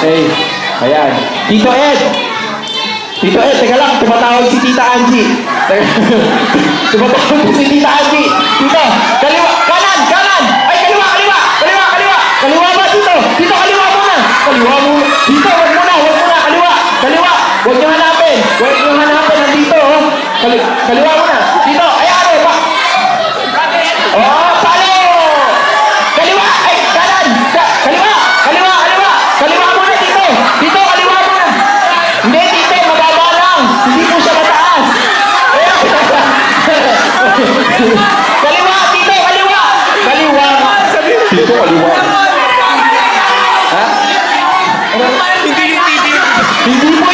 Okay. Ayan. Tito Ed. Tito Ed, teka lang. Tumatawag si Tita Angie. Tumatawag si Tita Angie. Tito, kaliwa. Kanan, kanan. Ay, kaliwa, kaliwa. Kaliwa, kaliwa. Kaliwa ba, Tito? Tito, kaliwa muna. Kaliwa muna. Tito, wag muna, wag muna. Kaliwa, kaliwa. Huwag niyo hanapin. Huwag niyo hanapin ang Tito. Kaliwa muna. Tito, ay, ano ba? Oh, palo! Kaliwa! Ay, kanan! Kaliwa! Kaliwa! Kaliwa! Kaliwa muna, Tito! Tito, kaliwa muna! Hindi, Tito, mababa lang! Hindi po siya mataas! Kaliwa, Tito! Kaliwa! Kaliwa! Tito, kaliwa! Ha? Hindi